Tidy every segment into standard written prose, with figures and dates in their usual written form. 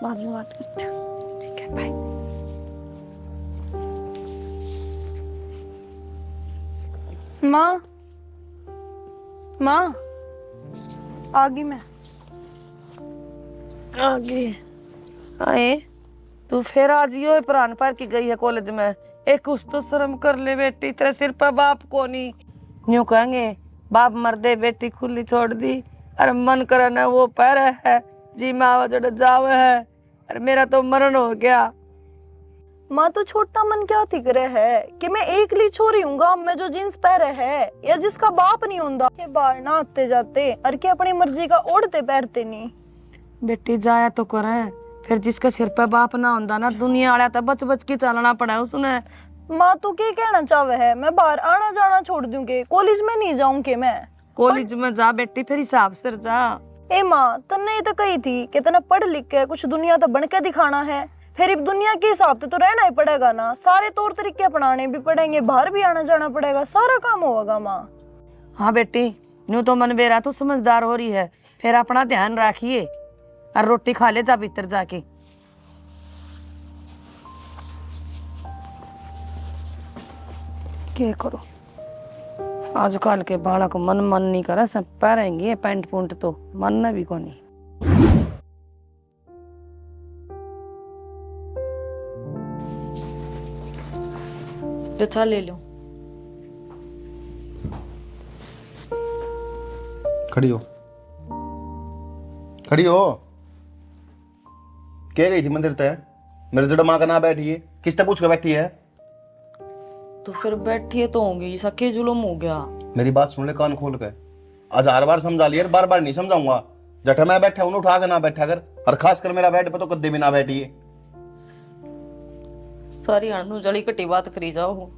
बाद में बात करते हैं। ठीक है, बाय। माँ, माँ, आ गई मैं। आ गई। आए तू फिर आज यो प्राण पार की गई है कॉलेज में। एक कुछ तो शर्म कर ले बेटी, तेरे सिर पर बाप को नहीं। यूं कहेंगे बाप मर दे बेटी खुली छोड़ दी। अरे मन करे ना वो पैर है जी में आवा जड़ जावे है। अरे मेरा तो मरण हो गया। माँ तो छोटा मन क्या थी करे है कि मैं एकली छोरी हूँ गांव में जो जींस पहरे है या जिसका बाप नहीं होता के बाहर ना आते जाते और के अपनी मर्जी का ओढ़ते पहनते नहीं। बेटी जाया तो करे, फिर जिसके सिर पर बाप ना होता ना दुनिया वाला तो बच बच के चलना पड़ा उसने। माँ तू क्या कहना चाहे है? मैं बाहर आना जाना छोड़ दूं के कॉलेज में नहीं जाऊं के मैं? कॉलेज में जा बेटी, फिर हिसाब से जा। ए माँ तन्ने तो कही थी कि तना पढ़ लिख के कुछ दुनिया तो बन के दिखाना है। फिर इब दुनिया के हिसाब से तो रहना ही पड़ेगा ना, सारे तौर तरीके अपनाने भी पड़ेंगे, बाहर भी आना जाना पड़ेगा, सारा काम होगा माँ। हाँ बेटी, न्यू तो मन बेरा तो समझदार हो रही है, फिर अपना ध्यान रखिए और रोटी खा ले जा भीतर जाके। क्या करो आजकल के बालक मन मन नहीं करे, सब पहरेंगे पैंट पुंट तो मन न भी को नहीं। चाय ले लो। खड़ी हो, खड़ी हो। क्या गई थी मंदिर तय? मेरे जड़ माँ का ना बैठी है, किसने पूछ के बैठी है? तो फिर बैठिए तो होंगी, सके जुलुम हो गया। मेरी बात सुन ले कान खोल के। आज हर बार समझा लिया, बार बार नहीं समझाऊंगा। जठे मैं बैठा हूं उठा के ना बैठा कर, और खासकर मेरा बेड पे तो कद्दे भी ना बैठी है। सारी अणु जड़ी कटी बात करी जाओ,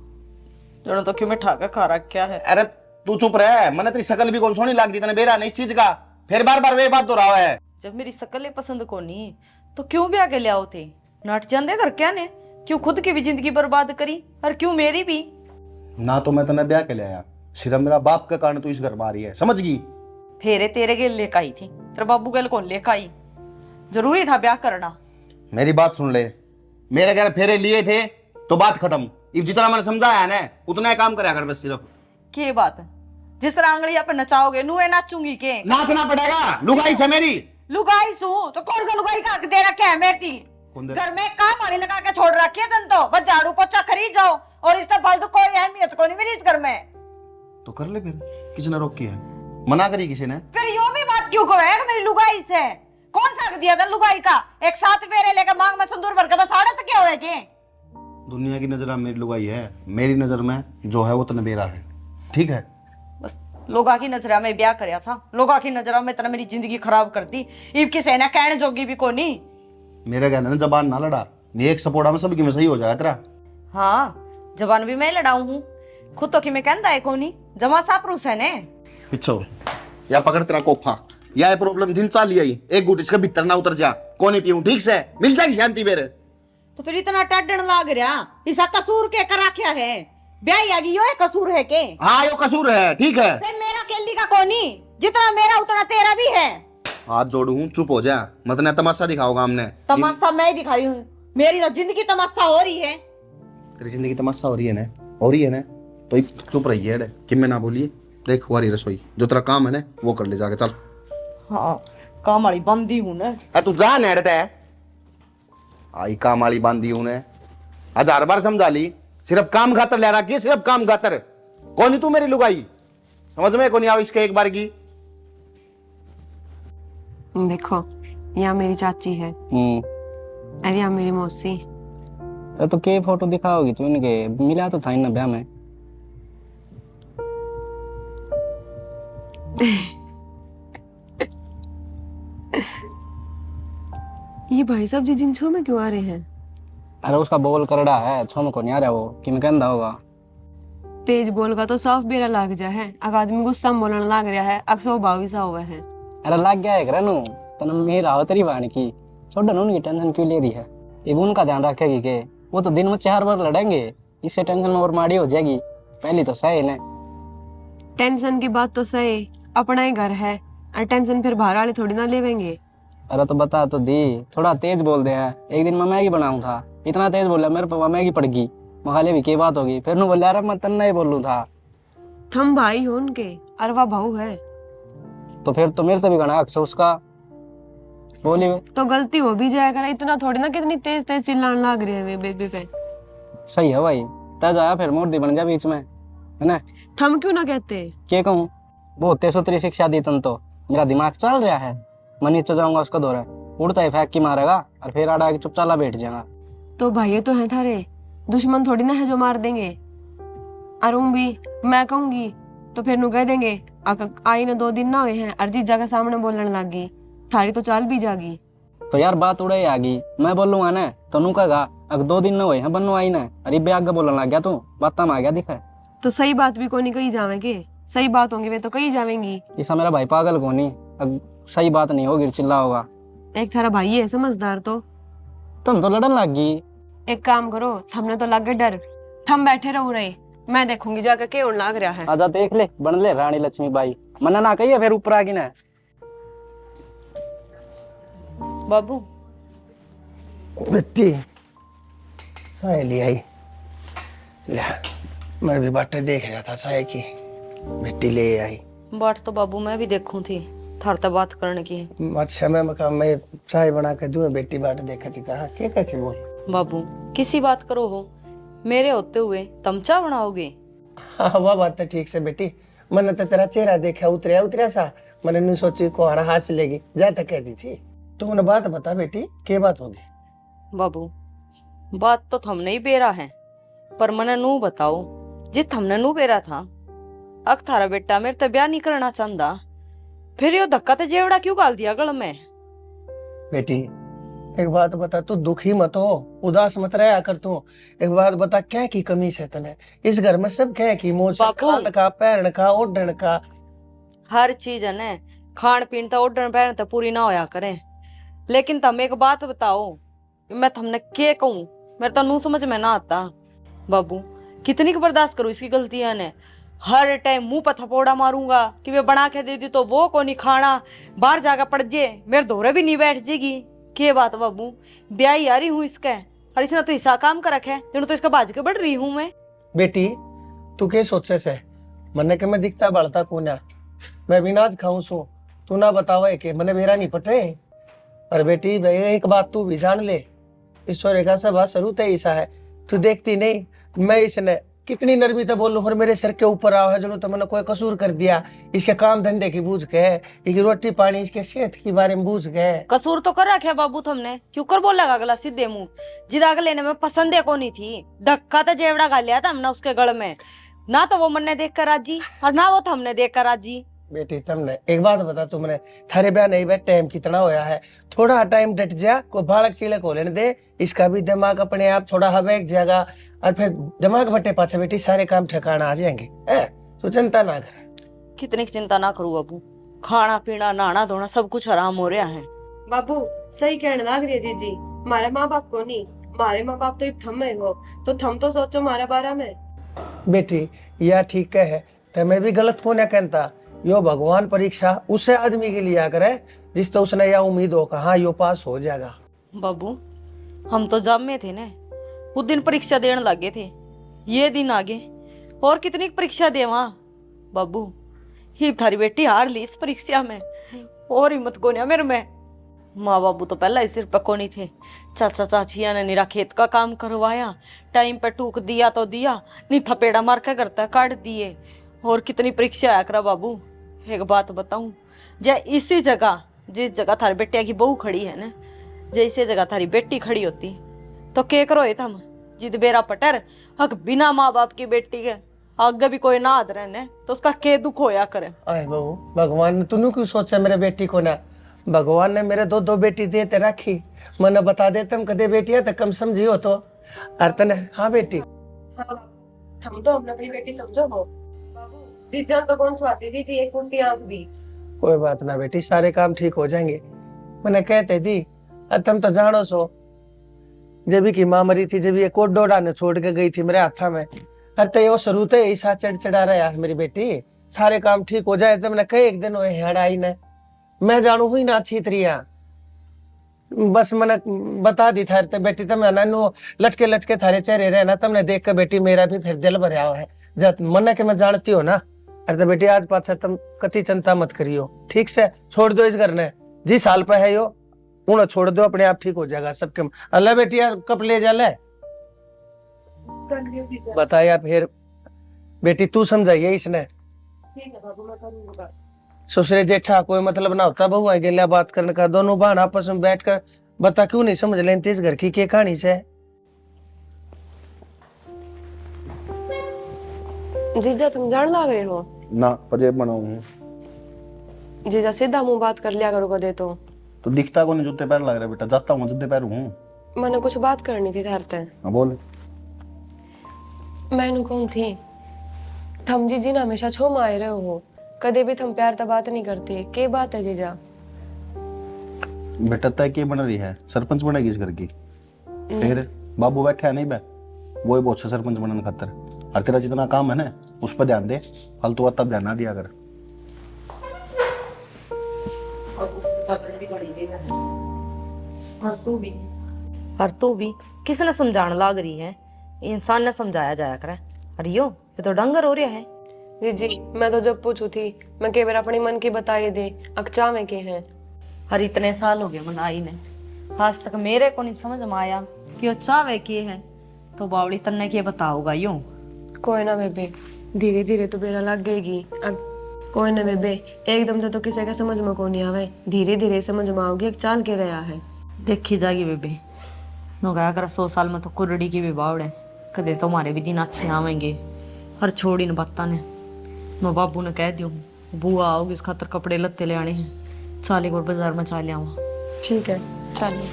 जड़ों तो क्यों मैं ठाका खा रखा है। अरे तू चुप रह, मैंने तेरी शकल भी कौन सोनी लाग दी, तने बेरा नहीं इस चीज का। फिर बार बार वे बात दोहरावा है। जब मेरी शकल पसंद को नहीं तो क्यों ब्याह के लियाओ थे? नट जांदे घर क्या ने? क्यों खुद की भी जिंदगी बर्बाद करी और क्यों मेरी भी? ना तो मैं तने ब्याह के ले आया, सिर्फ मेरा बाप के कारण तू इस घर में आ रही है, समझ गई? फेरे तेरे गेल लेकर आई थी, तेरे बाबू गेल कौन लेकर आई? जरूरी था ब्याह करना? मेरी बात सुन ले, मेरे घर फेरे लिए थे तो बात खत्म। इब जितना मैंने समझाया है ना उतना ही काम कराया कर बस सिर्फ। के बात? जिस तरह आंगलिया पे नचाओगे नुए नाचूंगी के? नाचना पड़ेगा, लुगाई से मेरी। लुगाई सू तो कौन सा लुगाई का दे रखा है बेटी? घर में काम वाली लगा के छोड़ रखी है तन, तो बस झाड़ू पोछा खरीद जाओ और इसका फालतू कोई अहमियत को नहीं मेरी इस घर में। तो कर ले फिर, किसी ने रोकी है? मना करी किसी ने? फिर यो भी बात क्यों कहे मेरी लुगाई से? कौन सा दिया था लुगाई का? एक साथ फेरे लेकर मांग में सिंदूर भर के बस आड़े तो क्या हुआ के? दुनिया की नजर में मेरी लुगाई है, मेरी नजर में जो है वो तने बेरा है, ठीक है? बस लोगा की नजर में ब्याह करया था, लोगा की नजर में तना मेरी जिंदगी खराब कर दी। इब किसे ना कहने जोगी भी कोनी। मेरे कहने ने जबान ना लड़ा, ये एक सपोर्टा में सबकी में सही हो जाए तेरा। हाँ जबान भी मैं लड़ाऊ हूँ, खुद तो कि मैं कहता है कोनी, जमा सापरूस है ने। पिछो या पकड़ तेरा कोफा, या ये प्रॉब्लम दिन चाल लिया, एक गुट इसके भीतर ना उतर जा, कोने पीऊं ठीक से मिल जाएगी शांति मेरे। तो फिर इतना टाडन लाग रहा, इसका कसूर के करा क्या है? ब्याह आगी यो है कसूर है के? हाँ यो कसूर है, ठीक है। फिर मेरा केली का कोनी, जितना मेरा उतना तेरा भी है। हाथ जोड़ू, चुप हो जा, मत ना तमाशा दिखाओगा हमने। तमाशा मैं दिखा रही हूँ? मेरी तो जिंदगी तमाशा हो रही है। तेरी जिंदगी तमाशा हो रही है ना, हो रही है ना, तो चुप रही है कि मैं ना बोलिए। देख हुआ रही रसोई, जो तेरा काम है ना वो कर ले जाके, चल। हाँ काम वाली बंदी हूँ ना। तू जा नेड़ते है आई, काम वाली बांधी हूं ने, 1000 बार समझा ली, सिर्फ काम खातर ले रखी है, सिर्फ काम खातर। कौन तू मेरी लुगाई, समझ में कौन आव इसके एक बार की? देखो यहाँ मेरी चाची है और यहाँ मेरी मौसी। तो के फोटो दिखाओगी तू इनके? मिला तो था इन ब्याह में। ये भाई साहब जी जिन छो में क्यों आ रहे हैं? अरे उसका बोल करड़ा है, छो में को नहीं आ रहा वो, कि मैं कहंदा होगा। तेज बोल का तो साफ बेरा लाग जा है, अग आदमी गुस्सा में बोलने लाग रहा है, अक्सर भाव भी सा हुआ है। अरे लाग गया है करनु, तने मेरा हो तेरी बाण की, छोड़ न उनकी टेंशन क्यों ले रही है? ये उनका ध्यान रखेगी के? वो तो दिन में 4 बार लड़ेंगे, इससे टेंशन और माड़ी हो जाएगी। पहली तो सही ने। टेंशन की बात तो सही, अपना ही घर है और टेंशन फिर बाहर वाले थोड़ी ना लेवेंगे। अरे तो बता तो दी, थोड़ा तेज बोल दे है। एक दिन मैं मैगी बनाऊं था, इतना तेज बोला मेरे पापा मैगी पड़ गई। मखाले भी की बात होगी, फिर नु बोला अरे मैं तन्ना ही बोलूं था। थम भाई हो उनके, अरवा भाऊ है। तो फिर तो मेरे तो भी गणा अक्सर उसका बोली वे। तो गलती हो भी जाया कर, इतना थोड़ी ना कितनी तेज तेज चिल्लाने लग रहे हैं वे बेबी पे। सही है भाई, तज आया फिर मूर्ति बन जा बीच में, है ना। थम क्यों ना कहते? क्या कहूँ, बहुत तेसोतरी शिक्षा दी तन तो मेरा दिमाग चल रहा है। मैं नीचे जाऊंगा उसका दौरा, उड़ता ही फेंक की मारेगा और फिर आड़ा के चुपचाला बैठ जाएगा। तो भाई तो है थारे, दुश्मन थोड़ी ना है जो मार देंगे। अरुण भी मैं कहूंगी तो फिर नु कह देंगे आई ने 2 दिन ना हुए हैं और जीजा के सामने बोलने लगी, थारी तो चाल भी जागी। तो यार बात उड़े ही आ गई, मैं बोलूंगा ना तो नु कहेगा अगर 2 दिन ना हुए हैं बनो आई ना, अरे बे आगे बोलने लग गया तू, बात में आ गया दिखा। तो सही बात भी कोनी कही जावेंगे, सही बात होंगी वे तो कही जावेंगी। ऐसा मेरा भाई पागल को नहीं, सही बात नहीं होगी चिल्ला होगा। एक थारा भाई है समझदार, तो तुम तो लड़न लग गई। एक काम करो, थमने तो लग गए डर, थम बैठे रहो रहे, मैं देखूंगी जाकर के उन लाग रहा है। आजा देख ले, बन ले रानी लक्ष्मी बाई, मना ना कहिए फिर ऊपर आ गई ना। बाबू बेटी सहेली आई ले, मैं भी बातें देख रहा था चाय की, बेटी ले आई। बाट तो बाबू मैं भी देखूं थी, थार तो बात करने की। अच्छा मैं चाय बना के दूं, बेटी बाट देखा थी कहा क्या कहती बोल। बाबू किसी बात करो हो, मेरे होते हुए तुम चाय बनाओगे? हाँ वह बात तो ठीक से बेटी, मैंने तो तेरा चेहरा देखा उतरिया सा, मैंने नहीं सोची को हरा हाथ से लेगी जा तक कहती थी। तू उन्हें बात बता बेटी, क्या बात होगी। बाबू बात तो थमने ही बेरा है, पर मने नू बताओ जी थमने नू बेरा था अक थारा बेटा मेरे ते ब्याह नहीं करना चाहता, फिर यो धक्का ते जेवड़ा क्यों गाल दिया गल में? बेटी एक बात बता, तू दुखी मत हो, उदास मत रहा कर तू। एक बात बता, क्या की कमी है तने इस घर में? सब क्या की मौज, खान का पहन का ओढ़न का हर चीज है न, खान पीन तो ओढ़न पहन तो पूरी ना होया करे। लेकिन तुम एक बात बताओ, मैं तुमने क्या कहूँ, मेरे तो नू समझ में ना आता। बाबू कितनी की बर्दाश्त करूँ इसकी गलतियां ने, हर टाइम मुंह पर थपोड़ा मारूंगा कि वे बना के दे दी तो वो को नहीं खाना, बाहर जाकर पड़ जे मेरे दौरे भी नहीं बैठ जाएगी। के बात बाबू, ब्याही आ रही हूँ इसके, और इसने तो हिस्सा काम कर रखे, तेन तो इसका बाज के बढ़ रही हूँ मैं। बेटी तू क्या सोचे से, मन्ने के मैं दिखता बढ़ता कौन है, मैं भी नाच खाऊं सू, तू ना बतावे के मने मेरा नहीं पटे। और बेटी भाई एक बात तू भी जान ले, ईश्वर का सब शुरू ते ऐसा है, तू देखती नहीं मैं इसने कितनी नरमी तो बोलूं और मेरे सिर के ऊपर आओ है जो तो मैंने कोई कसूर कर दिया, इसके काम धंधे की बूझ के, इसकी रोटी पानी, इसके सेहत के बारे में बूझ गए। कसूर तो कर रखा बाबू तुमने, क्यों कर बोल लगा अगला सीधे मुंह, जिदा अगले ने मैं पसंद है को नहीं थी, धक्का तो जेवड़ा गाल लिया था हमने उसके गल में, ना तो वो मन्ने देख कर राजी और ना वो हमने देख कर राजी। बेटी तुमने एक बात बता, तुमने थारे ब्याह नहीं बैठ टाइम कितना होया है, थोड़ा टाइम डट जा, को बालक चिलक हो लेने दे, इसका भी दिमाग अपने आप थोड़ा हवेक जाएगा और फिर दिमाग बटे पाछे बेटी सारे काम ठिकाना आ जाएंगे। तो चिंता ना कर। कितनी चिंता ना करूँ बाबू, खाना पीना नहाना धोना सब कुछ आराम हो रहा है। बाबू सही कहने लग रही है जीजी, हमारे माँ बाप को नहीं, हमारे माँ बाप तो थम में हो, तो थम तो सोचो हमारे बारे में। बेटी यह ठीक है, तो मैं भी गलत को न कहता, यो भगवान परीक्षा उसे आदमी के लिए करे जिस तो उसने यह उम्मीद हो हाँ यो पास हो जाएगा। बाबू हम तो जब में थे ना, उस दिन परीक्षा देने लगे थे, ये दिन आगे और कितनी परीक्षा दे वहां। बाबू ही थारी बेटी हार ली इस परीक्षा में, और हिम्मत को नहीं मेरे में। माँ बाबू तो पहला ही सिर पे को नहीं थे, चाचा चाचिया ने निरा खेत का काम करवाया, टाइम पे टूक दिया तो दिया, नहीं थपेड़ा मार के करता काट दिए। और कितनी परीक्षा आया करा बाबू। एक बात बताऊं, जय इसी जगह जिस जगह थारी बेटिया की बहू खड़ी है ना, जैसे जगह थारी बेटी खड़ी होती तो के करो थम जिद बेरा पटर हक बिना माँ बाप की बेटी के आगे भी कोई ना आद रहने तो उसका के दुख होया करे। आए बहू, भगवान ने तूने क्यों सोचा मेरे बेटी को ना, भगवान ने मेरे दो बेटी देते रखी, मैंने बता देते हम कदे बेटिया तो कम समझी हो तो अर्तन। हाँ बेटी हाँ हम तो अपना अपनी बेटी समझो हो बाबू, जीजा तो कौन स्वाती जी थी, एक कुंती आंख भी। कोई बात ना बेटी, सारे काम ठीक हो जाएंगे। मैंने कहते थी और तुम तो जानो सो, जब की माँ मरी थी, जब ये कोट डोडा ने छोड़ के गई थी मेरे हाथा में, अरे तो ये शुरू तो ऐसा चढ़ रहा है मेरी बेटी, सारे काम ठीक हो जाए तो मैंने कई एक दिन वो हेड़ आई ने, मैं जानू हुई ना अच्छी तरिया बस मैंने बता दी थारे ते बेटी तम ना नो लटके लटके थारे चेहरे रहे ना तुमने देख के बेटी मेरा भी फिर दिल भरया है जब मन के मैं जानती हो ना। अरे तो बेटी आज पाछा तुम कति चिंता मत करियो, ठीक से छोड़ दो इस घर ने, जी साल पे है यो उन्हें छोड़ दो, अपने आप ठीक हो जाएगा सबके। अल्लाह बेटी कब ले जा ले बताया फिर बेटी तू समझाइए इसने। ससुरे जेठा कोई मतलब ना होता, बहू आ गेला बात करने का, दोनों बहन आपस में बैठ कर बता क्यों नहीं समझ लेते इस घर की क्या कहानी से। जीजा तुम जान लाग रहे हो ना पजेब बनाऊं। जीजा सीधा मुंह बात कर लिया करो कदे तो दिखता को नहीं जूते पैर लग रहे बेटा, जाता हूँ जूते पैर हूँ। मैंने कुछ बात करनी थी थारते। बोल। मैंने कौन थी थम जीजी ना हमेशा छो में आए रहे हो, कदे भी थम प्यार तो बात नहीं करते, के बात है जीजा? बेटा तय के बन रही है, सरपंच बनेगी इस घर की। फिर बाबू बैठा है नहीं बे, वो ही बहुत से सरपंच बनने खातर। और तेरा जितना काम है ना उस पर ध्यान दे, फालतू बात तब ध्यान ना दिया कर। और तू भी किसने समझाने लाग रही है? इंसान ने समझाया जाया करे। अरे यो ये तो डंगर हो रहा है। जीजी मैं तो जब पूछू थी मैं के बार अपनी मन की बताई दे अकचा में के हैं। हर इतने साल हो गए मन आई ने, आज तक मेरे को नहीं समझ में आया कि वो चावे किए है, तो बावड़ी तन्ने के बताओगा यूं। कोई ना बेबे, धीरे धीरे तो बेरा लग गएगी। अब कोई ना बेबे, एकदम तो किसी का समझ में को नहीं आवे, धीरे धीरे समझ में आओगी। एक चाल के रहा है देखी जाएगी बेबे। नो कहा कर 100 साल में तो कुरड़ी की भी बावड़े, कदे तुम्हारे भी दिन अच्छे आवेंगे। हर छोड़ी न बत्ता ने मैं बाबू ने कह दियो बुआ आओगी इस खातर कपड़े लत्ते ले आने हैं, चाली को बाजार में चा लिया। ठीक है चलो।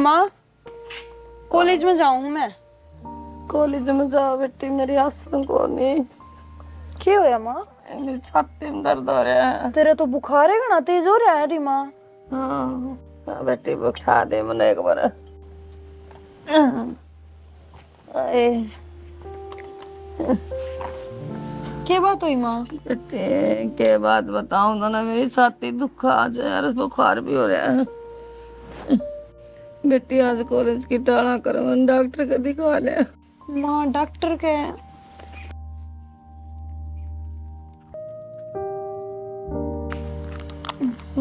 माँ कॉलेज में जाऊँ मैं। कॉलेज में जा बेटी, मेरी आसन को नहीं। क्या होया माँ? मेरी छाती में दर्द हो रहा है। तेरे तो बुखार है ना तेज हो रहा है री माँ। हाँ बेटी बुखा दे मैंने एक बार। क्या बात हुई माँ? बेटे के बात बताऊं तो ना मेरी छाती दुखा आ जाए यार, बुखार भी हो रहा है। बेटी आज कॉलेज की टाला करो, मैंने डॉक्टर को दिखा लिया। माँ डॉक्टर के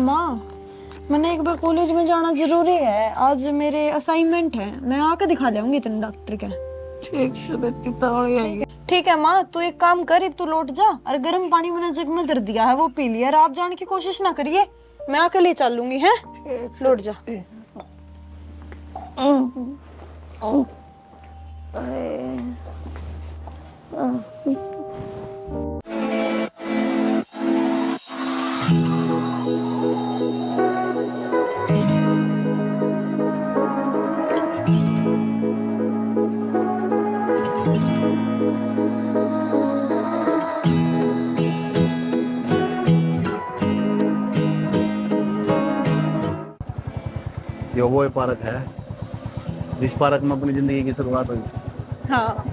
माँ मैंने एक बार कॉलेज में जाना जरूरी है, आज मेरे असाइनमेंट है, मैं आके दिखा लाऊंगी तेरे डॉक्टर के। ठीक से बेटी तो आएगी। ठीक है माँ, तू एक काम कर, तू लौट जा और गर्म पानी मैंने जग में दर दिया है वो पी लिया, और आप जाने की कोशिश ना करिए, मैं आके ले चल लूंगी। है लौट जा। ये वो पार्क है जिस पार्क में अपनी जिंदगी की शुरुआत हुई। हाँ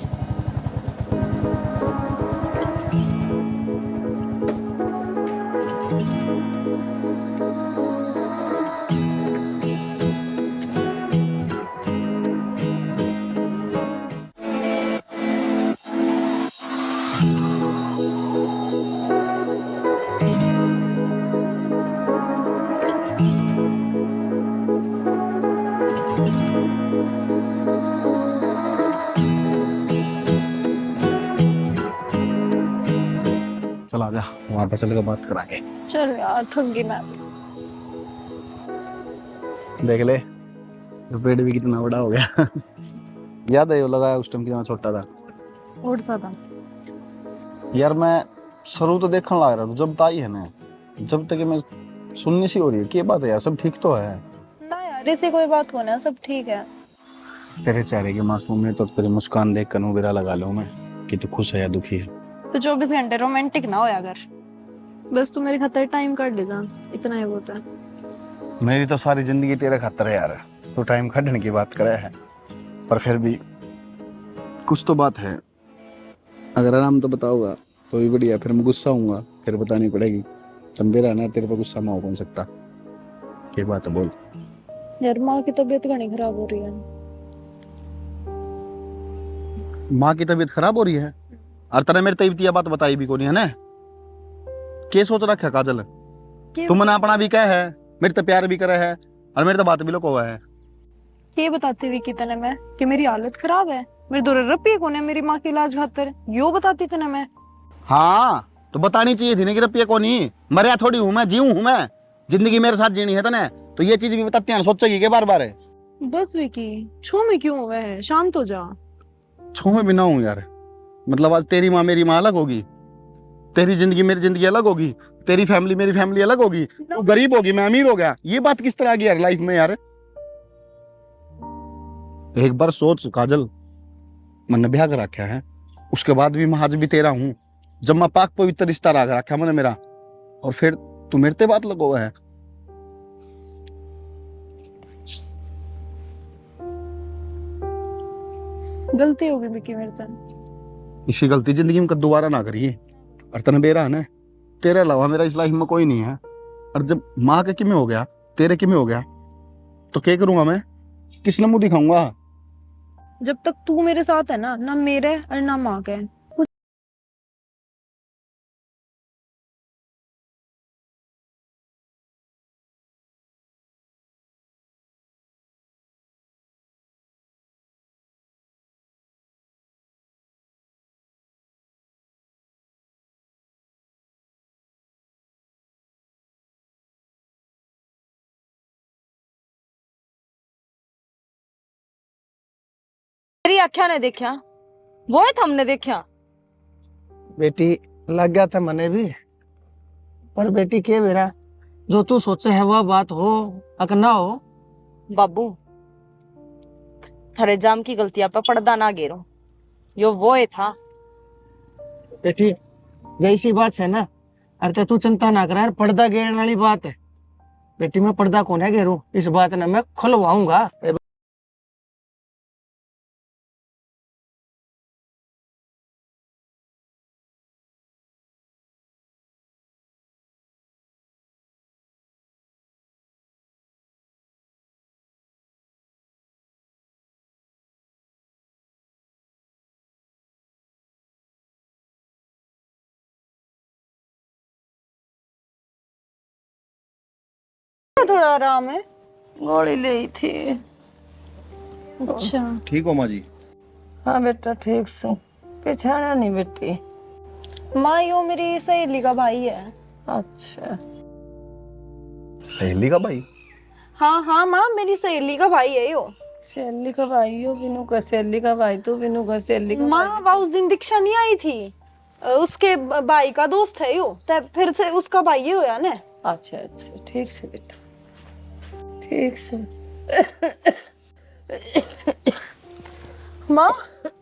चल आजा, वहां पर चल के बात कराएंगे। चल यार थक गई मैं। देख ले तो पेड़ भी कितना बड़ा हो गया। याद है वो लगाया उस टाइम कितना छोटा था। और ज्यादा यार मैं शुरू तो देखने लग रहा था जब ताई है ना, जब तक मैं सुननी सी हो रही है। क्या बात है यार, सब ठीक तो है ना यार, ऐसी कोई बात होना, सब ठीक है। तेरे चेहरे की मासूमियत और तेरी मुस्कान देख कर मुगरा लगा लूं मैं कि तू खुश है या दुखी है। तो 24 घंटे रोमांटिक ना होया कर, बस तू मेरे खातिर टाइम काट दे, इतना ही होता है। मेरी तो सारी जिंदगी तेरे खातर है यार, तो टाइम काटने की बात करे है, पर फिर भी कुछ तो बात है। अगर आराम तो बताऊंगा तो भी बढ़िया, फिर मैं गुस्सा हूँगा, फिर बतानी पड़ेगी। तंबे रहना, तेरे पे गुस्सा ना हो कौन सकता। क्या बात है बोल। यार माँ की तबीयत घनी खराब हो रही है। माँ की तबीयत खराब हो रही है और तने मेरे तबीयत बात बताई भी कोनी है ना। के सोच रखा काजल, तुम मना अपना भी कह है, मेरे तो प्यार भी करे है और मेरे तो बात भी लोग हुआ है। ये बताती हुई कि तने मैं कि मेरी हालत खराब है, मेरे दो रुपये कौन है मेरी माँ के इलाज खातर, यो बताती तने मैं। हाँ तो बतानी चाहिए थी ना कि रुपये को नहीं, मरिया थोड़ी हूँ मैं, जीव हूँ मैं, जिंदगी मेरे साथ जीनी है तने, तो ये चीज भी बताते हैं, सोचेगी के बार बार है। बस विकी, छू में क्यों हुआ है, शांत हो जा। छू में भी ना हूँ यार, मतलब आज तेरी माँ मेरी माँ अलग होगी, तेरी जिंदगी मेरी जिंदगी अलग होगी, तेरी फैमिली मेरी फैमिली अलग होगी, तू गरीब होगी मैं अमीर हो गया, ये बात किस तरह की यार लाइफ में यार। एक बार सोच काजल, मैंने ब्याह कर रखा है, उसके बाद भी मैं आज भी तेरा हूँ, जब मैं पाक पवित्र रिश्ता रखा मैंने मेरा, और फिर तू मेरे ते बात लगो है। गलती हो गई विकी मेरे से। इसी गलती जिंदगी में दोबारा ना करिए। और तने बेरा है ना, तेरे अलावा मेरा इस लाइफ में कोई नहीं है, और जब माँ के किमें हो गया, तेरे किमें हो गया, तो क्या करूंगा मैं, किसने मुंह दिखाऊंगा। जब तक तू मेरे साथ है ना, ना मेरे और ना माँ के। तेरी आख्या ने देखा, वो है हमने देखा। बेटी लग गया था मने भी, पर बेटी के मेरा जो तू सोचे है वह बात हो अक ना हो। बाबू थारे जाम की गलतियां पे पर्दा ना गिरो, यो वो है था। बेटी जैसी बात है ना, अरे तू चिंता ना करा, पर्दा गिरने वाली बात है। बेटी मैं पर्दा कौन है घेरू, इस बात ने मैं खुलवाऊंगा। थोड़ा आराम है। गोली ली थी। अच्छा ठीक हो माँ जी? हाँ बेटा ठीक से, पहचाना नहीं बेटी। माँ, यो मेरी सहेली का भाई है। अच्छा सहेली का भाई? हाँ हाँ माँ, मेरी सहेली का भाई है यो। सहेली का भाई हो, बिनू का सहेली का भाई, तू बिनू का सहेली का माँ वह उस दिन दीक्षा नहीं आई थी, उसके भाई का दोस्त है यो, तब फिर से उसका भाई ही होया ना। अच्छा अच्छा ठीक से बेटा, ठीक से। माँ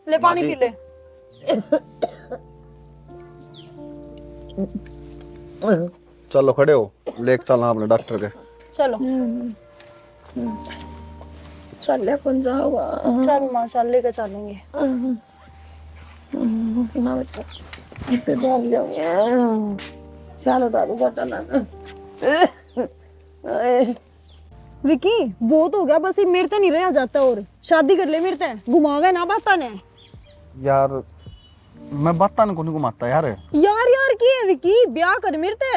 ले पानी पी ले। चलो खड़े हो, लेके चलना अपने डॉक्टर के। चलो चल कौन जाओगा। चल माँ, चल लेके चलेंगे। ना बेटा पे डाल जाओ, चलो दारू बदला। विकी बहुत हो गया, बस ये मेरे ते नहीं रहा जाता, और शादी कर ले मेरे ते, घुमावे ना बाता ने। यार मैं बाता को नहीं घुमाता यार। यार यार की है विकी, ब्याह कर मेरे ते।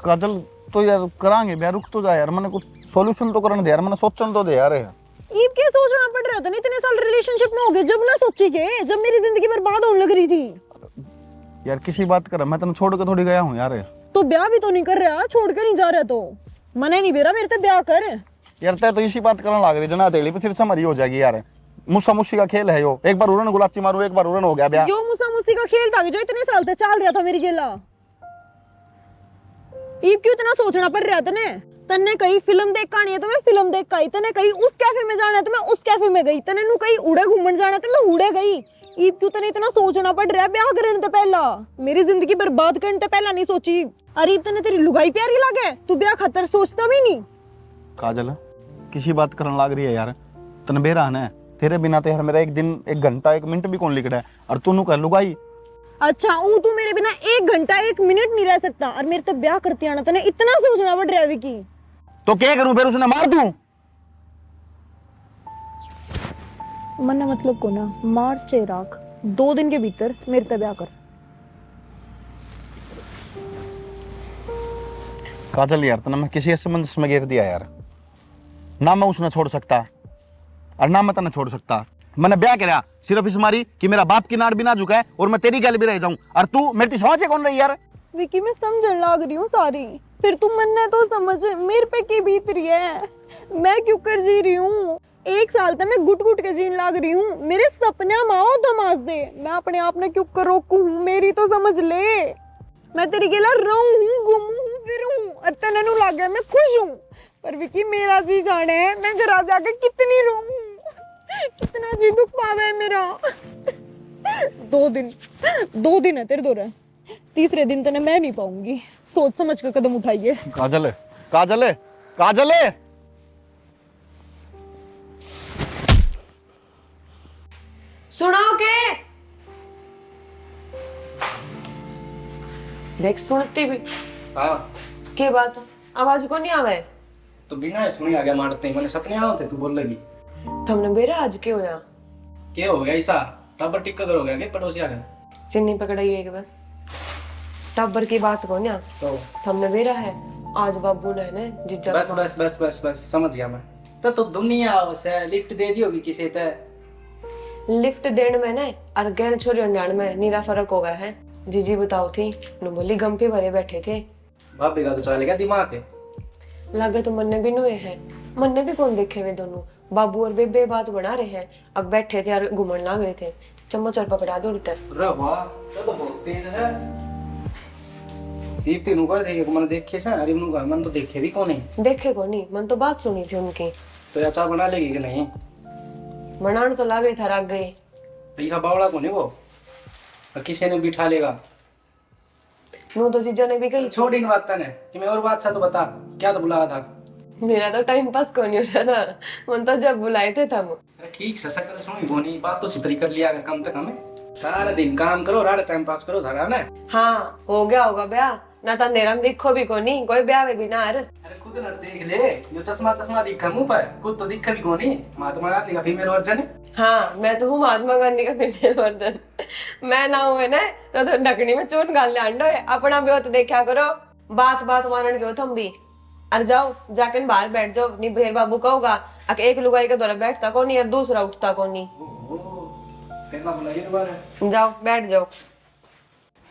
काजल तो यार करांगे ब्याह, रुक तो जा यार, मैंने कुछ सॉल्यूशन तो करने दे यार, मैंने सोचने तो दे यार। ईब क्या सोचना पड़ रहा था, नहीं इतने साल रिलेशनशिप में हो गए, जब ना सोची के, जब मेरी जिंदगी बर्बाद होने लग रही थी। यार किसी बात कर, मैं तेन छोड़ के थोड़ी गया हूँ यार। तो ब्याह भी तो नहीं कर रहा, छोड़ के नहीं जा रहा, तो मने नहीं बेरा मेरे ते ब्याह कर। यार तय तो इसी बात करने लग रही, जना तेली पे सिर से मरी हो जाएगी यार। मुस्सा मुस्सी का खेल है यो, एक बार उड़न गुलाची मारू, एक बार उड़न हो गया ब्याह। यो मुसा मुसी का खेल था जो इतने साल तक चल रहा था मेरी गेला। ईब क्यों इतना सोचना पड़ रहा तने? तने कहीं फिल्म देख का नहीं है तो मैं फिल्म देख का आई, तने कहीं उस कैफे में जाना है तो मैं उस कैफे में गई, तने नु कहीं उड़े घूमन जाना है तो मैं उड़े गई। ईब क्यों तने इतना सोचना पड़ रहा है ब्याह करने से पहला? मेरी जिंदगी बर्बाद करने से पहला नहीं सोची। अरे ईब तने तेरी लुगाई प्यारी लगे, तू ब्याह खातर सोचता भी नहीं। काजल किसी बात करने लग रही है यार, तन बेरा है, तेरे बिना तो यार मेरा एक दिन, एक घंटा, एक मिनट भी कौन लिखड़ा है, और तू कह लुगाई। अच्छा ऊ तू मेरे बिना 1 घंटा 1 मिनट नहीं रह सकता और मेरे तो ब्याह करती आना तने इतना सोचना पड़ रहा है विकी। तो क्या करूं फिर, उसने मार दूं? मन्ना मतलब को ना मार चाहे राख 2 दिन के भीतर मेरे तो ब्याह कर। काजल यार, तना मैं किसी संबंध में घेर दिया यार। ना मैं उसने छोड़ सकता और ना मैं तना छोड़ सकता। मैंने ब्याह करा सिर्फ इस मारी कि मेरा बाप की नाड़ भी ना झुका है और मैं तेरी गल भी रह जाऊं, और तू मेरी समझ कौन रही यार? विकी मैं समझने लग रही हूँ सारी, फिर तुम मन्ना तो समझ मेरे पे की बीत रही है। मैं क्यों कर जी रही हूँ? 1 साल तक मैं घुट घुट के जीने लग रही हूँ। मेरे सपने माओ धमास दे, मैं अपने आप ने क्यों कर रोकू हूँ? मेरी तो समझ ले। मैं तेरी गेला रहूं हूँ, घूमू हूँ, फिरूं और तने नु लग गया मैं खुश हूँ। पर विकी मेरा जी जाने है मैं घर जाके कितनी रोऊं, कितना जी दुख पावे है मेरा। 2 दिन है तेरे दो रहे, तीसरे दिन तो मैं नहीं पाऊंगी। सोच समझ कर कदम उठाइए। काजल, काजल, काजल, सुनाओ के देख सुनती भी हाँ के बात आवाज को नहीं आवे तो बिना सुनी आ गया मारते मैंने सपने आओ थे तू बोल लगी तुमने बेरा आज के होया क्या हो गया ऐसा टबर टिक्का हो गया क्या पड़ोसी आ गए चिन्नी पकड़ाई एक बार टब्बर की बात को ना तो तुमने बेरा है आज बाबू ने ना जीजा बस बस बस बस बस समझ गया मैं तो दुनिया से लिफ्ट दे दी होगी किसी ते लिफ्ट देने में ना और गैल छोरी न्याण में नीरा फर्क हो गया है। जीजी बताओ थी नु बोली गम पे भरे बैठे थे। भाभी का तो चल गया दिमाग है लगे तो मन्ने भी नुए हैं, मन्ने भी कौन देखे वे दोनों बाबू और बेबे बात बना रहे हैं। अब बैठे थे और घूमने लग रहे थे, चम्मच और पकड़ा दो उड़ते। अरे वाह तो बहुत तेज है दीप्ति नु को देखे मन देखे से अरे नु मन तो देखे भी कौन है देखे को नहीं मन तो बात सुनी थी उनकी। तो या चाय बना लेगी कि नहीं बनाने तो लग रही था राग गई भैया बावड़ा को नहीं वो और किसी ने बिठा लेगा नु तो जीजा ने भी कही छोड़ इन बात ने कि मैं और बात था तो बता क्या तो बुलाया था मेरा तो टाइम पास कौन हो रहा था मन तो जब बुलाए थे तुम। अरे ठीक से सकल सुनी बोनी बात तो सितरी कर लिया अगर कम से कम है सारा दिन काम करो रात टाइम पास करो धरा ना हाँ हो गया होगा ब्याह ना तो अंधेरा में देखो भी को नहीं कोई ब्याह में भी ना अरे खुद न देख ले जो चश्मा चश्मा दिखा मुंह पर खुद तो दिखा भी कोनी महात्मा गांधी का फीमेल वर्जन है हाँ मैं तो हूँ महात्मा गांधी का फीमेल वर्जन। मैं ना हुए ना तो ढकनी में चोट गाल ले अंडो है अपना भी हो तो देखा करो बात बात मानन गयो तुम भी और जाओ जाके बाहर बैठ जाओ नहीं भेर बाबू कहोगा एक लुगाई के द्वारा बैठता को नहीं और दूसरा उठता को नहीं तेरा बुलाइए दोबारा जाओ बैठ जाओ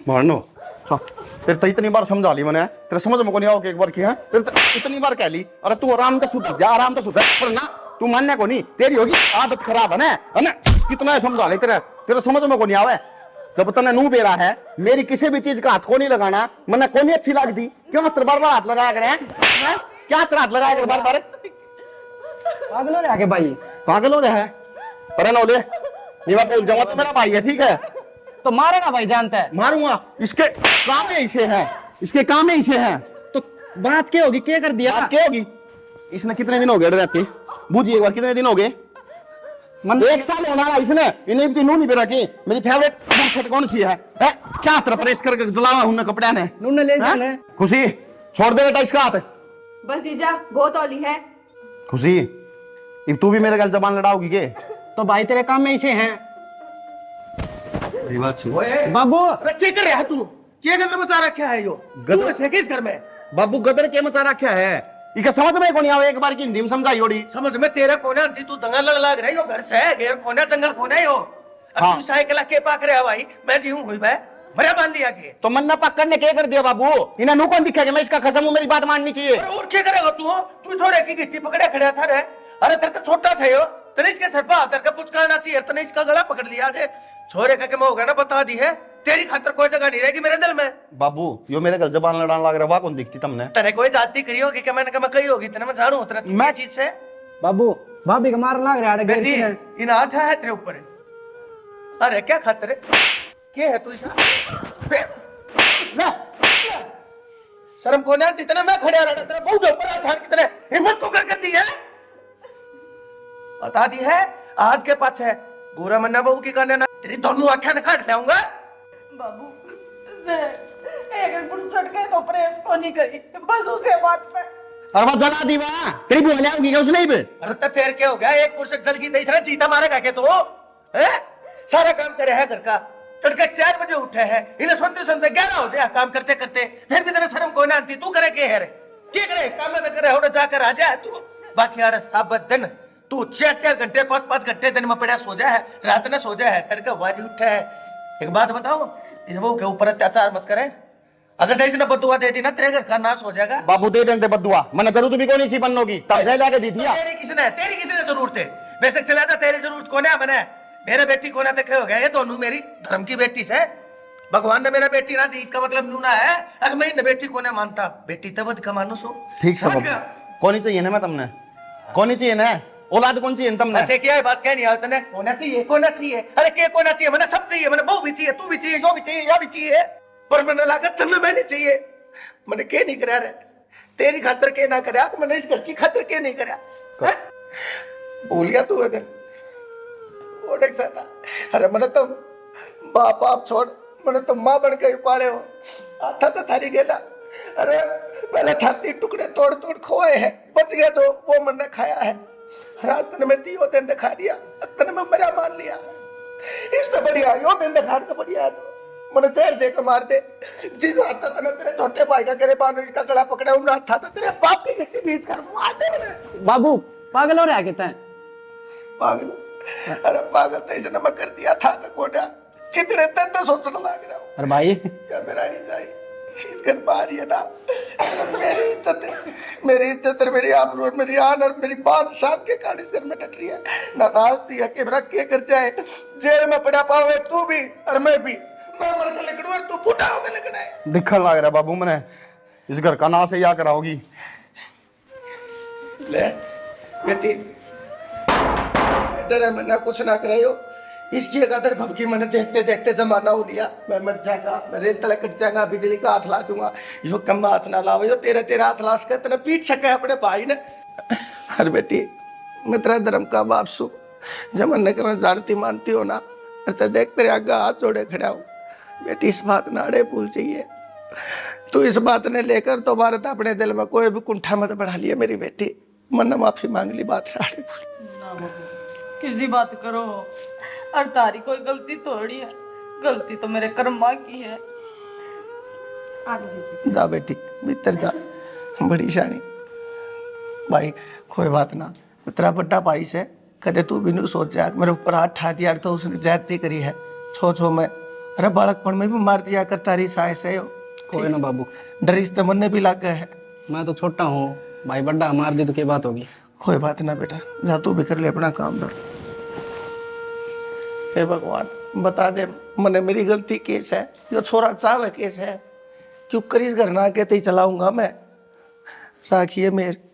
मारनो तेरे तो इतनी बार समझा ली मैंने, तेरे समझ में को नहीं आओ कि एक बार की है तेरे तो इतनी बार कह ली। अरे तू आराम से सुधर जा, आराम से सुधर पर ना तू मानने को नहीं, तेरी होगी आदत खराब है ना कितना समझा ले तेरे तेरे समझ में को नहीं आवे। जब तने नू बेरा है मेरी किसी भी चीज का हाथ को नहीं लगाना मैंने को नहीं अच्छी लगती क्यों तेरे बार बार हाथ लगाया करे क्या तेरा हाथ लगाया करे बार बार पागल हो रहा है भाई पागल हो रहा है। अरे नौले ये मैं बोल जाऊंगा तो मेरा भाई है ठीक है तो मारेगा भाई जानता है मारूंगा इसके काम में इसे है इसके काम में इसे है तो बात क्या होगी क्या कर दिया बात क्या होगी। इसने कितने दिन हो गए रहते बूझी एक बार कितने दिन हो गए 1 साल होना रहा इसने इन्हें भी नू नहीं बेरा की मेरी फेवरेट छट कौन सी है क्या तरह प्रेस करके जलावा उन्हें कपड़े ने नून ले जाने खुशी छोड़ दे बेटा इसका हाथ बस जीजा बहुत औली है। खुशी अब तू भी मेरे गल जबान लड़ाओगी के तो भाई तेरे काम में इसे हैं बाबू क्या कर रहा है तू क्या गंद मचा रखा है यो गदर से किस घर में बाबू गदर के मचा रखा है इका समझ में को नहीं आवे एक बार की हिंदी में समझाई ओड़ी समझ में तेरा कोना थी तू दंगा लग लग रही हो घर से घेर कोना जंगल कोना हो अब तू साइकिल के पाक रहा भाई मैं जी हूं हुई भाई मरे बांध दिया के तो मन्ना पक्कड़ ने क्या कर दिया बाबू इन्हें नु कौन दिखेगा मैं इसका कसम हूं मेरी बात माननी चाहिए। और क्या करेगा तू छोड़े की गिट्टी पकड़े खड़ा था रे अरे तेरे तो छोटा सा हो तेरे इसके सर पर हाथ का पुचकाना चाहिए तने इसका गला पकड़ लिया जे छोरे का के मैं होगा ना बता दी है तेरी खातर कोई जगह नहीं रहेगी मेरे दिल में। बाबू यो मेरे गल जबान लड़ाने लग रहा वाह कौन दिखती तुमने तेरे कोई जाति करी होगी कि मैंने कहा कही होगी तेरे मैं जानू तेरे मैं चीज से बाबू भाभी का मार लग रहा है बेटी इन हाथ है तेरे ऊपर अरे क्या खातर क्या है तू शर्म को नहीं इतना मैं खड़े रहा तेरा मुंह के ऊपर हाथ हाथ कितने हिम्मत को कर दी है बता दी है आज के पास है गोरा मन्ना बहू की करने ना तेरी दोनों आंखें काट लाऊंगा बाबू एक फुर्सत के तो प्रेस को नहीं करी, बस उसे बात पे और वो जला दी वहां तेरी बुआ होगी क्या उसने भी? अरे तो फिर क्या हो गया, एक पुरुष जल की तीसरा चीता मारेगा क्या? तो है सारा काम करे है घर का, तड़के 4 बजे उठे है, इन्हें सुनते सुनते 11 हो जाए काम करते करते, फिर भी तेरे शर्म कोई ना आती। तू करे के है रे, क्या करे काम में करे हो जाकर आ जाए तू। बाकी यार सब दिन तू 4-4 घंटे 5-5 घंटे दिन में पड़ा सो जा है, रात में सो जा है, तड़के वारी उठे है। एक बात बताओ, इस बहू के ऊपर अत्याचार मत करे, अगर जैसे ना बदुआ दे दी ना तेरे घर का नाश हो जाएगा। बाबू दे देते बदुआ, मैंने जरूरत भी कोई सी बनोगी तब लाके दी थी। तेरी किसने जरूरत है? बेशक चला जा, तेरी जरूरत कौन है? मैंने मेरे बेटी को ना देखे हो गया, ये दोनों मेरी धर्म की बेटी से भगवान ने मेरा बेटी ना दी, इसका मतलब न्यू ना है अगर मैं इन बेटी को ना मानता। बेटी तब का मानो सो ठीक है बाबू, कौन चाहिए ना मैं तुमने, कौन चाहिए ना औलाद कौन चाहिए तुमने? ऐसे क्या है बात कहनी है तने? होना चाहिए, होना चाहिए, अरे क्या होना चाहिए? मैंने सब चाहिए, मैंने बहू भी चाहिए, तू भी चाहिए, यो भी चाहिए, या भी चाहिए, पर मैंने लागत तुम्हें मैंने चाहिए। मैंने क्या नहीं करा रे तेरी खातर के ना करा, तो मैंने इस घर की खातर के नहीं करा। भूलिया तू है देख सकता। अरे मैंने तो बाप आप छोड़, मैंने तो माँ बन के ही पाले हो, आता तो थारी गेला। अरे पहले धरती टुकड़े तोड़ तोड़ खोए हैं, बच गया तो वो मैंने खाया है। रात ने मैं दियो दिन दिखा दिया, तने मैं मरा मान लिया, इससे बढ़िया यो दिन दिखा तो बढ़िया है। मैंने चेहर दे के मार दे, जिस हाथ तक तने तेरे छोटे भाई का करे पानो इसका गला पकड़ा उन हाथ था तेरे बाप की गट्टी बीच कर मार दे मैंने। बाबू पागल हो रहा है कहते हैं? पागल? अरे पागल तो इसने मैं कर दिया था तो कोना कितने दिन तो सोचने लग रहा हूँ। अरे भाई क्या मेरा नहीं जाए इस घर बाहर है ना, मेरी इज्जत है, मेरी आबरू और मेरी आन और मेरी बात शाद के कारण इस घर में डट रही है ना। नाचती है कि मेरा क्या कर जाए, जेल में पड़ा पावे तू भी और मैं भी, मैं मर के लगड़ू और तू बूढ़ा होकर लगना है। दिखने लग रहा बाबू मैंने इस घर का नाश या कराओगी। ले बेटी डरे मैंने कुछ ना करायो, इसकी कदर भबकी मैंने देखते देखते जमाना हो लिया। मैं मर जाएगा, मैं रेत तले कट जाएगा, बिजली का हाथ ला दूंगा, यो कम हाथ ना लाओ, यो तेरा हाथ ला सके तेने पीट सके अपने भाई ने। अरे बेटी मैं तेरा धर्म का बाप सू, जमाने के मैं जानती मानती हो ना, तो देख तेरे आगे हाथ जोड़े खड़ा हूँ। बेटी इस बात ना अड़े भूल चाहिए, तू इस बात ने लेकर तो भारत अपने दिल में कोई भी कुंठा मत बढ़ा लिया मेरी बेटी, मन ने माफी मांग ली, बात राड़े भूल। किसी बात करो, और तारी कोई गलती थोड़ी है, गलती तो मेरे कर्मा की है। जा बेटी भीतर जा, बड़ी शानी भाई कोई बात ना, तेरा बड्डा भाई से कदे तू भी नहीं सोच जा मेरे ऊपर हाथ ठा दिया तो उसने ज्यादती करी है, छो में अरे बालकपन में भी मार दिया कर तारी साय से। कोई ना बाबू, डरीस तो मन भी लाग गए है। मैं तो छोटा हूँ भाई, बड्डा मार दी तो क्या बात होगी? कोई बात ना बेटा, जा तू भी कर ले अपना काम दर। हे भगवान बता दे मने मेरी गलती केस है, जो छोरा चावे केस है, क्यों करीस घर ना कहते ही चलाऊंगा मैं, राखिए मेरे।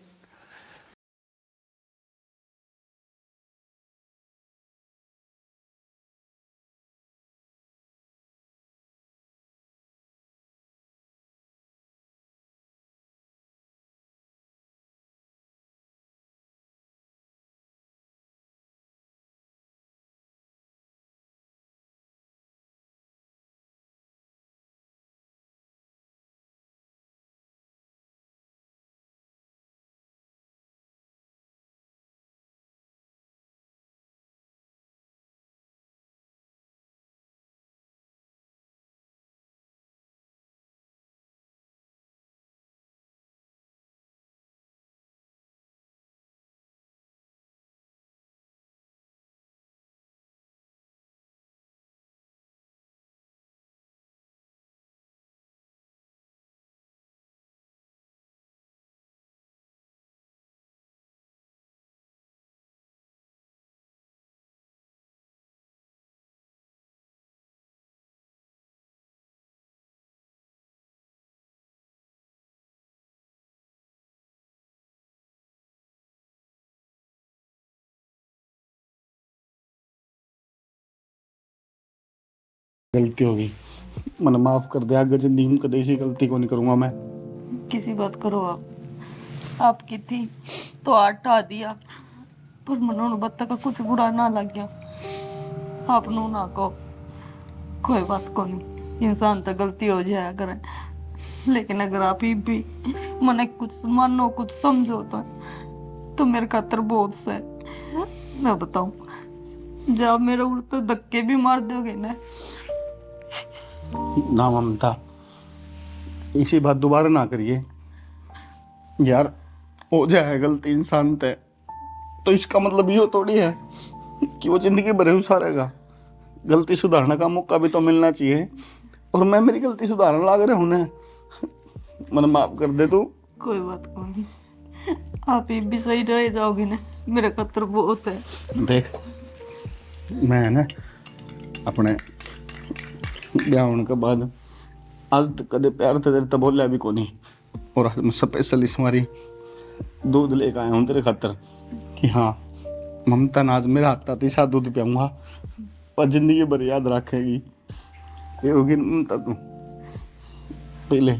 गलती होगी मन माफ कर दे, आगे जिंदगी कदे ऐसी गलती को नहीं करूंगा मैं। किसी बात करो आपकी थी तो आटा दिया, पर मनोन बत्ता का कुछ बुरा ना लग गया, आप नो ना को कोई बात को नहीं। इंसान तो गलती हो जाया करे, लेकिन अगर आप ही भी मने कुछ मानो कुछ समझो तो मेरे खातर बहुत से मैं बताऊं, जब मेरे उल्टे धक्के भी मार दोगे ना। ना ममता, इसी बात दोबारा ना करिए यार। हो जाए गलती इंसान ते तो इसका मतलब ये थोड़ी है कि वो जिंदगी भर उसा रहेगा। गलती सुधारने का मौका भी तो मिलना चाहिए, और मैं मेरी गलती सुधारने लग रहा हूं ना। मन माफ कर दे तू। कोई बात नहीं, आप ही भी सही रह जाओगे ना, मेरा खतर बहुत है। देख, मैं ना अपने ब्याह होने के बाद आज तक कदे प्यार ते तेरे तो बोलिया भी कोनी, और आज मैं स्पेशल इस मारी दूध लेकर आया हूँ तेरे खातर कि हाँ ममता ने आज मेरा हाथ तीसरा दूध पियाऊंगा और जिंदगी भर याद रखेगी। ये होगी ममता, तू पहले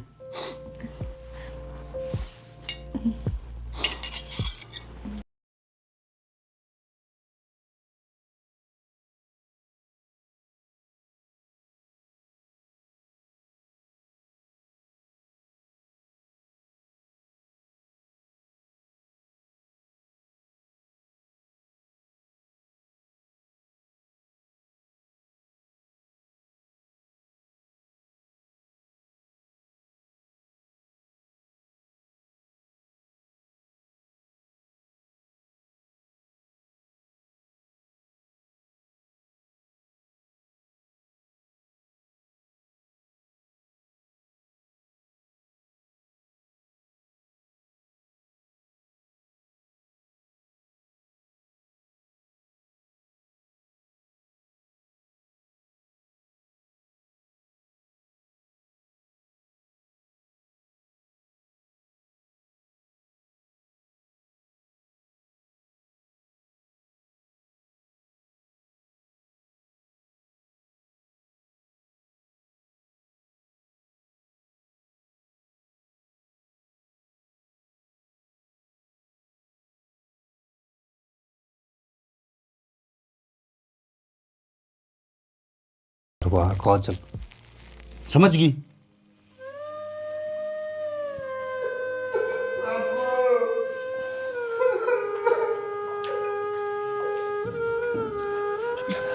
कॉल चल समझ गई।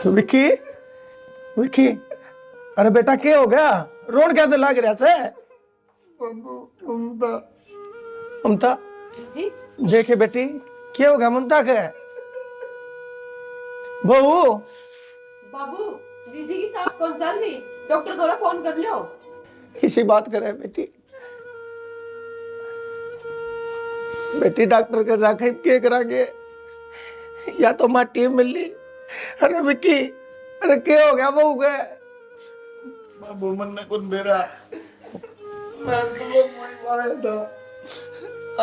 विकी, विकी, अरे बेटा क्या हो गया? रोड कैसे लग रहा से? ममता, ममता जी देखे बेटी, क्या हो गया ममता के? बहू बाबू, जीजी की सांस कौन चल रही? डॉक्टर द्वारा फोन कर लो। किसी बात करे बेटी, बेटी डॉक्टर के जाके क्या करांगे, या तो माटी मिल ली। अरे विकी, अरे क्या हो गया बहू के? बाबू मन ने कुछ मेरा मैं तो वही आया था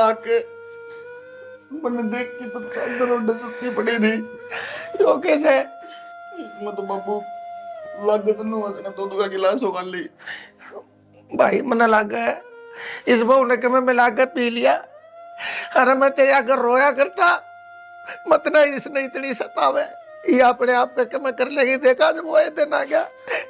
आके मैंने देख के तो अंदर उड़ चुकी पड़ी थी। यो कैसे? मैं तो बाबू लागत नु वजन दूध का गिलास होगा ली। भाई मन लग गया, इस बहू ने के मैं मिला के पी लिया। अरे मैं तेरे आकर रोया करता, मत ना इसने इतनी सतावे। ये अपने आप के मैं कर लेगी, देखा जब वो दिन आ गया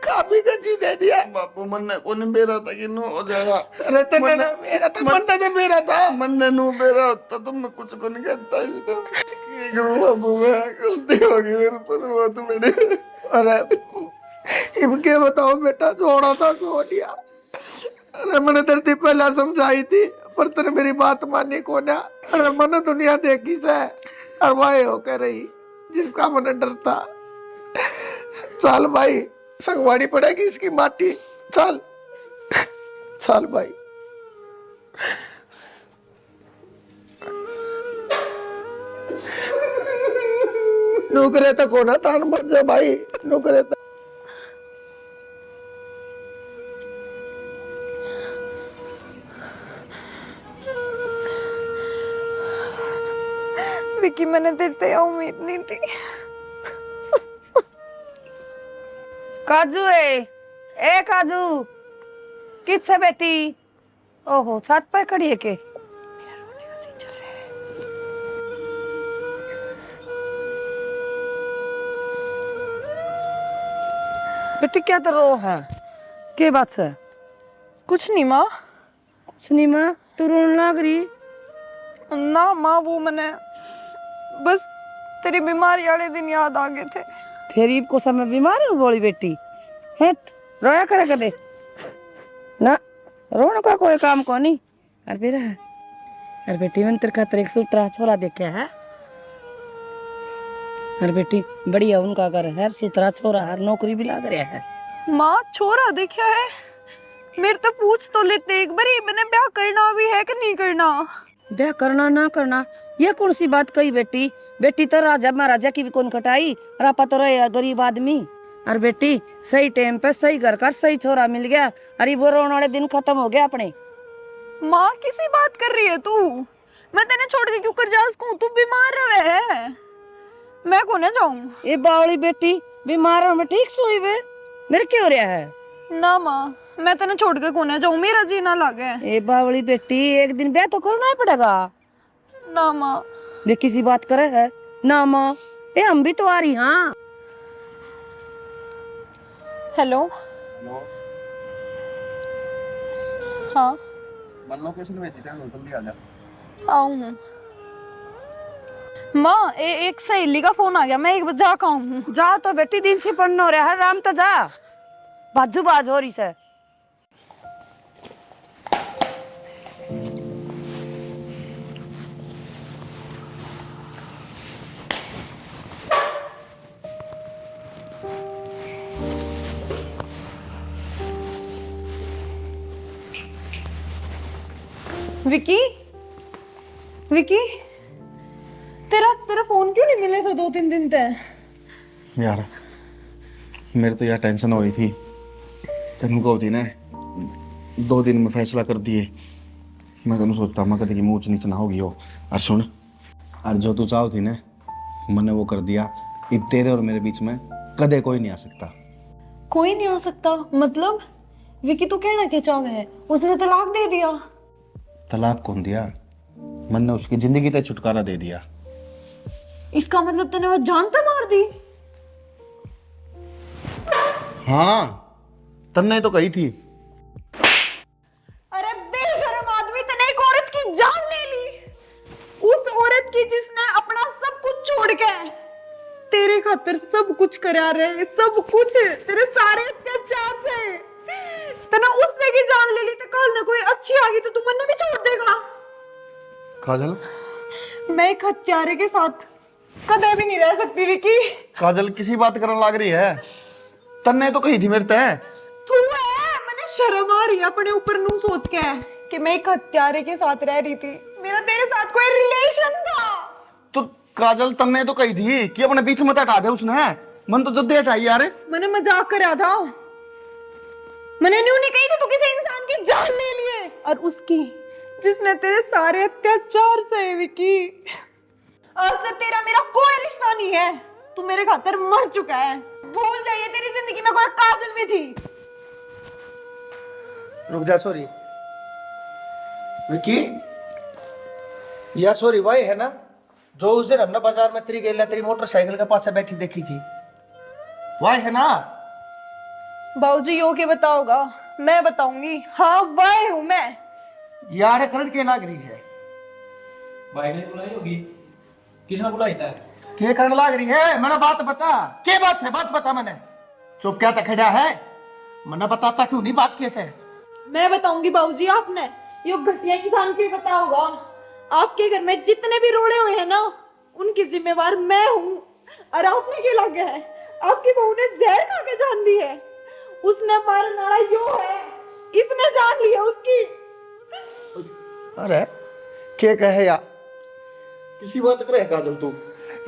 काफी गंजी दे दिया। बाबू मन ने कोनी मेरा था कि नु हो जाएगा। अरे तेरे ना मेरा था, मन ने मेरा था। मन ने नु मेरा होता तो मैं कुछ को नहीं कहता। ये करूं बाबू, मैं गलती हो गई मेरे पर, वो तो मेरी। अरे इब के बताओ बेटा, जोड़ा था जो लिया। अरे मैंने तेरे पहला समझाई थी, पर तेरे मेरी बात मानी को ना। अरे मैंने दुनिया देखी से अरवाए होकर रही, जिसका मन डरता। चल भाई, संगवाड़ी पड़ेगी इसकी माटी। चल चल भाई। नौकरे तक होना तान मत जा भाई, नौकरे तक। विकी, मैंने तेरे से उम्मीद नहीं थी। काजू है, ए काजू, किससे बेटी? ओहो, छत पे खड़ी है के? बेटी क्या तो रो है? के बात से? कुछ नहीं माँ। कुछ नहीं माँ, तू रोने लग रही? ना माँ, वो मैंने बस तेरी बीमारी वाले दिन याद आ गए थे। फिर ईब को समय बीमार हो बोली बेटी है, रोया करे कदे ना, रोने का कोई काम को नहीं। अरे बेरा, अरे बेटी मैंने तेरे खातर एक सूत्रा छोरा देखा है। अरे बेटी बढ़िया उनका घर है, सूत्रा छोरा है, नौकरी भी लग रहा है। माँ छोरा देखा है? मेरे तो पूछ तो लेते एक बारी, मैंने ब्याह करना भी है कि नहीं करना। ब्याह करना ना करना ये कौन सी बात कही बेटी? बेटी तो राजा महाराजा की भी कौन कटाई, और आपा तो रहे गरीब आदमी। अरे बेटी सही टाइम पे सही घर का सही छोरा मिल गया, अरे वो रोने वाले दिन खत्म हो गया अपने। माँ किसी बात कर रही है तू? मैं तेने छोड़ के क्यों कर जा सकूं? तू बीमार रहे है, मैं को ना जाऊं। ये बावली बेटी बीमार हो, मैं ठीक सोई वे, मेरे क्या हो रहा है? ना माँ, मैं तेने छोड़ के को ना जाऊं, मेरा जी ना लगे। ए बावली बेटी एक दिन ब्याह तो करना ही पड़ेगा ना माँ। देख किसी बात करे है ना माँ, ए हम भी तो आ रही। हाँ हेलो। हाँ मन लोकेशन भेजी थी, जल्दी आ जा। आऊँ माँ, एक सहेली का फोन आ गया, मैं एक बार जा के आऊँ। जा तो बेटी, दिन से पढ़ना हो रहा है, राम तो जा, बाजू बाज हो रही से। विकी, विकी, तेरा तेरा फोन क्यों नहीं मिले थे 2-3 दिन तक? यार मेरे तो यार टेंशन हो रही थी, तेन को होती ना 2 दिन में फैसला कर दिए। मैं तेन सोचता मैं कभी मुँह नीच ना होगी हो। और सुन, और जो तू चाहो थी ना मैंने वो कर दिया। अब तेरे और मेरे बीच में कदे कोई नहीं आ सकता। कोई नहीं आ सकता मतलब? विकी तू कहना क्या चाह है? उसने तलाक दे दिया? तलाक कौन दिया? मैंने उसकी जिंदगी तक छुटकारा दे दिया। इसका मतलब तूने वो जानता मार दी? हाँ तन्ने तो कही थी। अरे बेशरम आदमी, तूने एक औरत की जान ले ली, उस औरत की जिसने अपना सब कुछ छोड़ के तेरे खातिर सब कुछ करा रहे, सब कुछ तेरे सारे अत्याचार से तूने उससे की जान ले ली, तो कल ना कोई अच्छी आ गई तो तू मन्ना भी छोड़ देगा? काजल, मैं एक हत्यारे के साथ कदे भी नहीं रह सकती विकी। काजल किसी बात करने लग रही है? तन्ने तो कही थी मेरे तय। तू है, मैंने शर्म आ रही है अपने ऊपर नू सोच के कि मैं एक हत्यारे के साथ रह रही थी, मेरा तेरे साथ कोई रिलेशन था। तो काजल तन्ने तो कही थी कि अपने बीच मत हटा दे उसने। मन तो जल्दी हटाई यार। मैंने मजाक करा था, मैंने न्यू नहीं कही थी तू किसी इंसान की जान ले लिए, और उसकी जिसने तेरे सारे अत्याचार सहे विकी। आज से तेरा मेरा कोई रिश्ता नहीं है, तू मेरे खातिर मर चुका है। भूल जाइए तेरी जिंदगी में कोई काजल भी थी। रुक जा छोरी। विकी, या छोरी वही है ना जो उस दिन हमने बाजार में तेरी गेला तेरी मोटरसाइकिल के पास बैठी देखी थी? वही है ना? बाबूजी यो के बताओगा? मैं बताऊंगी। हाँ वही हूँ मैं। यार करण के नागरी है। भाई ने बुलाई होगी, किसने बुलाई था? के करण लाग रही है? मैंने बात बता, के बात है? बात बता। मैंने चुप क्या खड़ा है? मैंने बताता क्यों नहीं बात कैसे? मैं बताऊंगी बाबूजी, आपने यो घटिया इंसान के पता होगा। आपके घर में जितने भी रोड़े हुए हैं ना, उनकी जिम्मेवार मैं हूँ। और आपने क्या लगे है? आपकी बहू ने जहर खा के जान दी है, उसने मारने वाला यो है, इसने जान लिया उसकी। अरे के कहे या किसी बात करे काजल तू?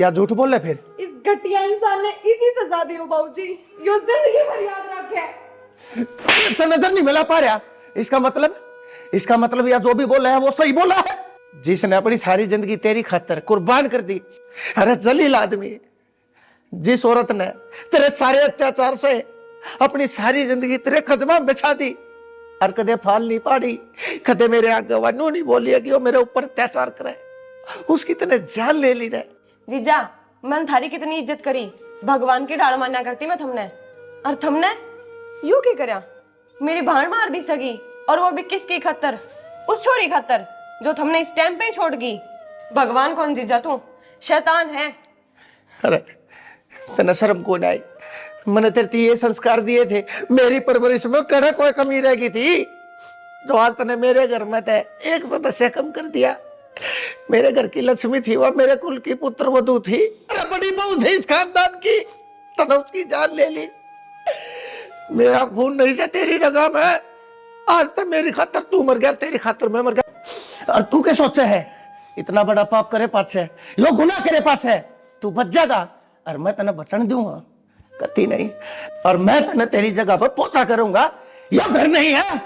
या झूठ बोल ले फिर? इस घटिया इंसान ने इसी सजा दी हो बाबूजी, यो जिंदगी भर याद रखे। तो नजर नहीं मिला पा रहा? इसका मतलब या जो भी बोला है वो सही बोला है। जिसने अपनी सारी जिंदगी तेरी खातर कुर्बान कर दी। अरे जलील आदमी, जिस औरत ने तेरे सारे अत्याचार से अपनी सारी जिंदगी तेरे कदमा बिछा दी, और कदे फाल नहीं पाड़ी, कदे मेरे आगे वनू नहीं बोली कि वो मेरे ऊपर अत्याचार करे, उसकी तने जान ले ली रे। जीजा मैंने थारी कितनी इज्जत करी, भगवान की डाल मान्या करती मैं थमने, और थमने यू क्या करया? मेरी भाण मार दी सगी, और वो भी किसकी खतर? उस छोरी खतर जो तुमने इस टाइम पे ही छोड़ गई। भगवान कौन जीजा तू, शैतान है। अरे तना शर्म कौन आई? मैंने तेरे ये संस्कार दिए थे, मेरी परवरिश में कड़ा कोई कमी रह गई थी जो आज तने मेरे घर में थे एक सदस्य कम कर दिया। मेरे घर की लक्ष्मी थी, वह मेरे कुल की पुत्र वधू थी, अरे बड़ी बहू थी इस खानदान की, तने उसकी जान ले ली। मेरा खून नहीं से तेरी रगा में, आज तक मेरी खातर तू मर गया, तेरी खातर मैं मर गया। और तू क्या सोचे है? इतना बड़ा पाप करे पाछे, यो गुनाह करे पाछे तू बच जाएगा, और मैं तने बचन दूंगा कती नहीं। और मैं तने तेरी जगह पर पहुंचा करूंगा। यह घर नहीं है,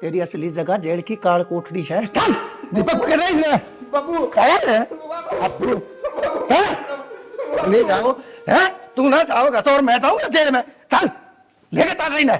तेरी असली जगह जेल की काल कोठरी है। चल दीपक पकड़ रही है बाबू, बाबू ले जाओ है, तू ना जाओगा तो और मैं जाऊंगा जेल में। चल लेके तार रही ना।